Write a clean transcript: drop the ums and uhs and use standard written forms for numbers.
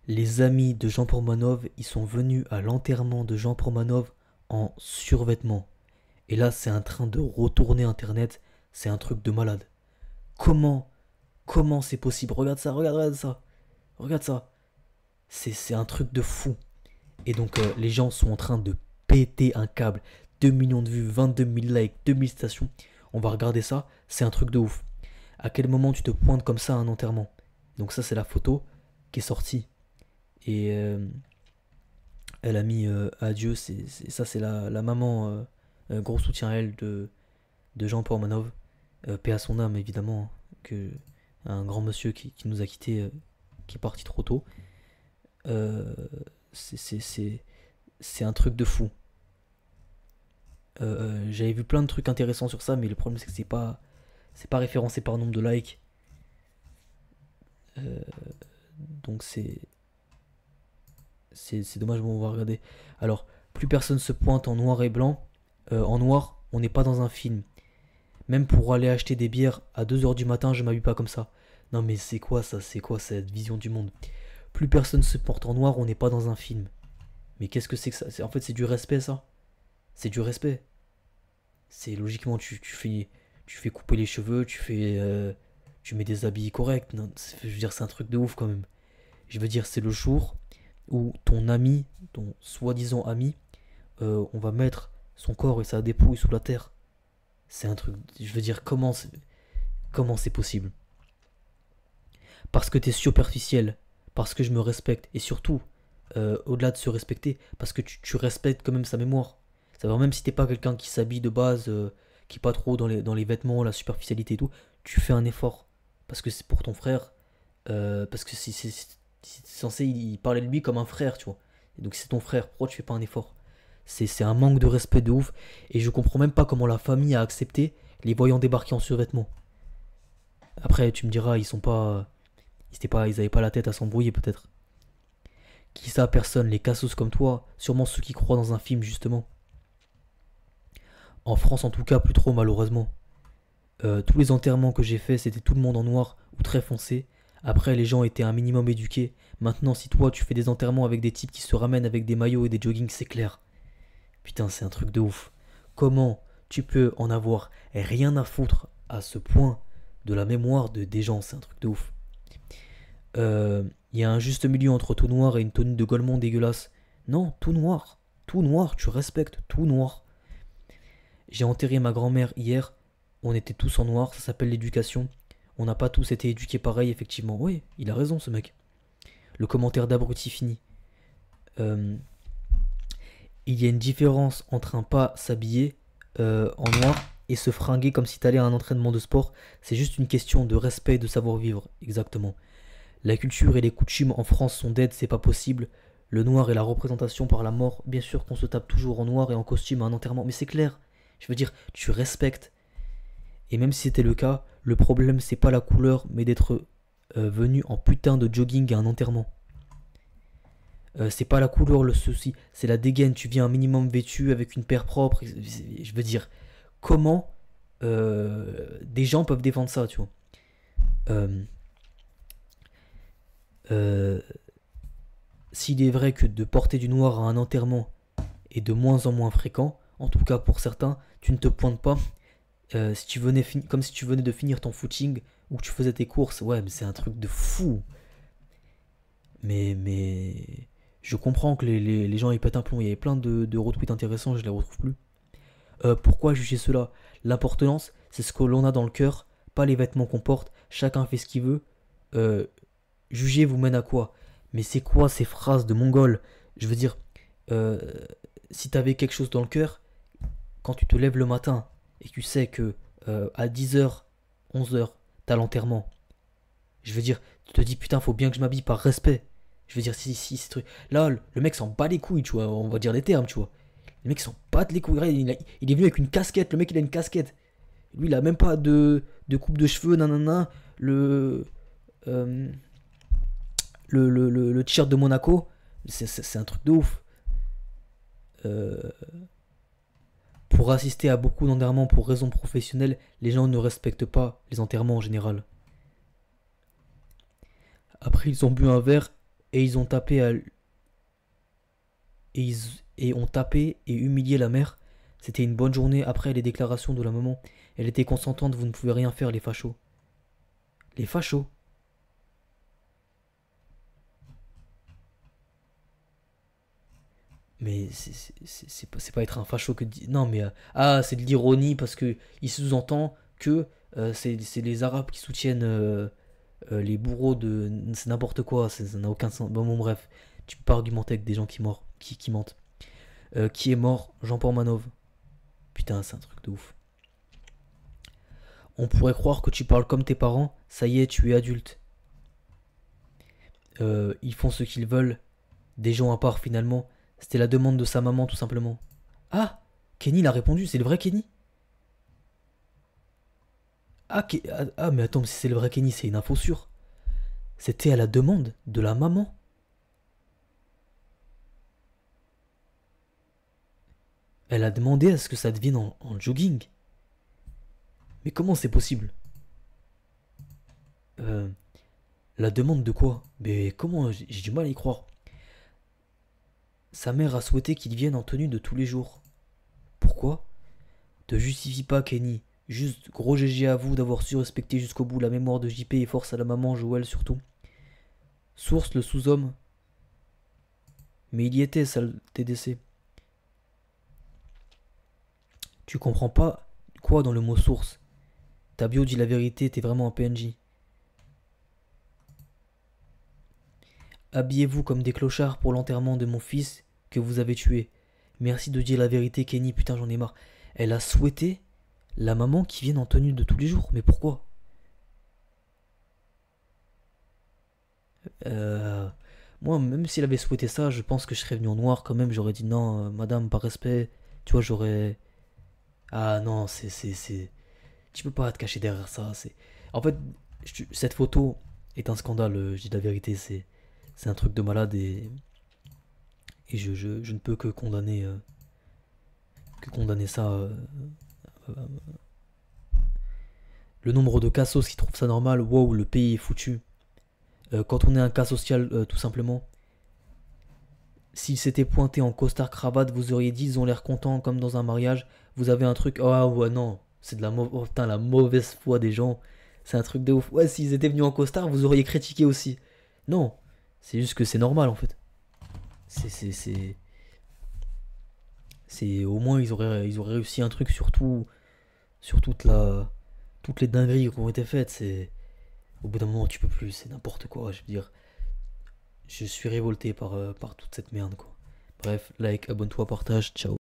Les amis de Jean Pormanov, ils sont venus à l'enterrement de Jean Pormanov en survêtement. Et là, c'est en train de retourner Internet. C'est un truc de malade. Comment Comment c'est possible? Regarde ça, regarde ça. Regarde ça. C'est un truc de fou. Et donc, les gens sont en train de péter un câble. 2 millions de vues, 22 000 likes, 2000 stations. On va regarder ça. C'est un truc de ouf. À quel moment tu te pointes comme ça à un enterrement? Donc ça, c'est la photo qui est sortie. Et elle a mis adieu. Ça, c'est la maman. Gros soutien à elle de Jean Pormanov. Paix à son âme, évidemment. Que un grand monsieur qui nous a quittés, qui est parti trop tôt. Euh, c'est c'est- c'est- c'est un truc de fou. J'avais vu plein de trucs intéressants sur ça, mais le problème c'est que c'est pas référencé par nombre de likes. Euh, donc c'est dommage, bon, on va regarder. Alors, plus personne se pointe en noir et blanc. En noir, on n'est pas dans un film. Même pour aller acheter des bières à 2 heures du matin, je m'habille pas comme ça. Non mais c'est quoi ça? C'est quoi cette vision du monde? Plus personne se porte en noir, on n'est pas dans un film. Mais qu'est-ce que c'est que ça? En fait, c'est du respect, ça. C'est du respect. C'est logiquement, tu fais couper les cheveux, tu mets des habits corrects. Non, je veux dire, c'est un truc de ouf quand même. Je veux dire, c'est le jour où ton ami, ton soi-disant ami, on va mettre son corps et sa dépouille sous la terre. C'est un truc. Je veux dire, comment c'est possible? Parce que t'es superficiel, parce que je me respecte, et surtout, au-delà de se respecter, parce que tu respectes quand même sa mémoire. Ça veut dire, même si t'es pas quelqu'un qui s'habille de base, qui est pas trop dans les vêtements, la superficialité et tout, tu fais un effort. Parce que c'est pour ton frère, parce que c'est censé y parler de lui comme un frère, tu vois. Et donc c'est ton frère, pourquoi tu fais pas un effort? C'est un manque de respect de ouf, et je comprends même pas comment la famille a accepté les voyant débarquer en survêtement. Après, tu me diras, ils avaient pas la tête à s'embrouiller peut-être. Qui ça, personne, les cassos comme toi, sûrement ceux qui croient dans un film justement. En France en tout cas, plus trop malheureusement. Tous les enterrements que j'ai faits, c'était tout le monde en noir ou très foncé. Après, les gens étaient un minimum éduqués. Maintenant, si toi tu fais des enterrements avec des types qui se ramènent avec des maillots et des joggings, c'est clair. Putain, c'est un truc de ouf. Comment tu peux en avoir rien à foutre à ce point de la mémoire des gens? C'est un truc de ouf. Il y a un juste milieu entre tout noir et une tenue de Golemont dégueulasse. Non, tout noir. Tout noir, tu respectes, tout noir. J'ai enterré ma grand-mère hier. On était tous en noir, ça s'appelle l'éducation. On n'a pas tous été éduqués pareil, effectivement. Oui, il a raison, ce mec. Le commentaire d'abruti fini. Euh, il y a une différence entre un pas s'habiller en noir et se fringuer comme si t'allais à un entraînement de sport. C'est juste une question de respect et de savoir-vivre, exactement. La culture et les coutumes en France sont dead, c'est pas possible. Le noir est la représentation par la mort. Bien sûr qu'on se tape toujours en noir et en costume à un enterrement, mais c'est clair. Je veux dire, tu respectes. Et même si c'était le cas, le problème c'est pas la couleur, mais d'être venu en putain de jogging à un enterrement. C'est pas la couleur le souci, c'est la dégaine. Tu viens un minimum vêtu avec une paire propre. Je veux dire, comment des gens peuvent défendre ça, tu vois. Euh, euh, S'il est vrai que de porter du noir à un enterrement est de moins en moins fréquent, en tout cas pour certains, tu ne te pointes pas. Si tu venais comme si tu venais de finir ton footing ou que tu faisais tes courses, ouais, mais c'est un truc de fou. Mais je comprends que les gens ils pètent un plomb. Il y avait plein de retweets intéressants, je les retrouve plus. Pourquoi juger cela? L'importance, c'est ce que l'on a dans le cœur, pas les vêtements qu'on porte. Chacun fait ce qu'il veut. Euh, Juger vous mène à quoi? Mais c'est quoi ces phrases de mongol? Je veux dire, euh, si t'avais quelque chose dans le cœur, quand tu te lèves le matin et que tu sais que à 10 h, 11 h, t'as l'enterrement, je veux dire, tu te dis putain, faut bien que je m'habille par respect. Je veux dire, si, ces trucs. Là, le mec s'en bat les couilles, tu vois, on va dire les termes, tu vois. Le mec s'en bat les couilles. Il est venu avec une casquette, le mec il a une casquette. Lui, il a même pas de coupe de cheveux, nanana. Le. euh, le t-shirt de Monaco, c'est un truc de ouf. Euh, pour assister à beaucoup d'enterrements pour raisons professionnelles, les gens ne respectent pas les enterrements en général. Après, ils ont bu un verre et ils ont tapé à, et ont tapé et humilié la mère. C'était une bonne journée après les déclarations de la maman. Elle était consentante, vous ne pouvez rien faire, les fachos. Les fachos. Mais c'est pas être un facho que de dire. Non, mais. Ah, c'est de l'ironie parce que il sous-entend que c'est les Arabes qui soutiennent les bourreaux de. C'est n'importe quoi, ça n'a aucun sens. Bon, bref, tu peux pas argumenter avec des gens qui mentent. Qui est mort? Jean-Paul Manov. Putain, c'est un truc de ouf. On pourrait croire que tu parles comme tes parents, ça y est, tu es adulte. Ils font ce qu'ils veulent, des gens à part finalement. C'était la demande de sa maman tout simplement. Ah, Kenny l'a répondu, c'est le vrai Kenny. Mais attends, mais si c'est le vrai Kenny, c'est une info sûre. C'était à la demande de la maman. Elle a demandé à ce que ça devienne en jogging. Mais comment c'est possible? euh, La demande de quoi? Mais comment? J'ai du mal à y croire. Sa mère a souhaité qu'il vienne en tenue de tous les jours. Pourquoi? Te justifie pas, Kenny. Juste gros GG à vous d'avoir su respecter jusqu'au bout la mémoire de JP et force à la maman, Joël surtout. Source, le sous-homme. Mais il y était, ça, le TDC. Tu comprends pas quoi dans le mot source? Ta bio dit la vérité, t'es vraiment un PNJ. Habillez-vous comme des clochards pour l'enterrement de mon fils que vous avez tué. Merci de dire la vérité, Kenny, putain j'en ai marre. Elle a souhaité la maman qui vienne en tenue de tous les jours, mais pourquoi? Euh, Moi, même s'il avait souhaité ça, je pense que je serais venu en noir quand même. J'aurais dit non, madame, par respect. Tu vois, j'aurais. Ah non, tu peux pas te cacher derrière ça. En fait, cette photo est un scandale. Je dis la vérité, c'est un truc de malade et je ne peux que condamner ça. Euh, le nombre de cassos qui trouvent ça normal, wow, le pays est foutu. Quand on est un cas social, tout simplement. S'il s'était pointé en costard cravate, vous auriez dit ils ont l'air contents comme dans un mariage. Vous avez un truc. Oh ouais, non. C'est de oh, putain, la mauvaise foi des gens. C'est un truc de ouf. Ouais, s'ils étaient venus en costard, vous auriez critiqué aussi. Non. C'est juste que c'est normal en fait. C'est. Au moins ils auraient réussi un truc sur toutes les dingueries qui ont été faites. Au bout d'un moment, tu peux plus. C'est n'importe quoi. Je veux dire. Je suis révolté par toute cette merde quoi. Bref, like, abonne-toi, partage, ciao.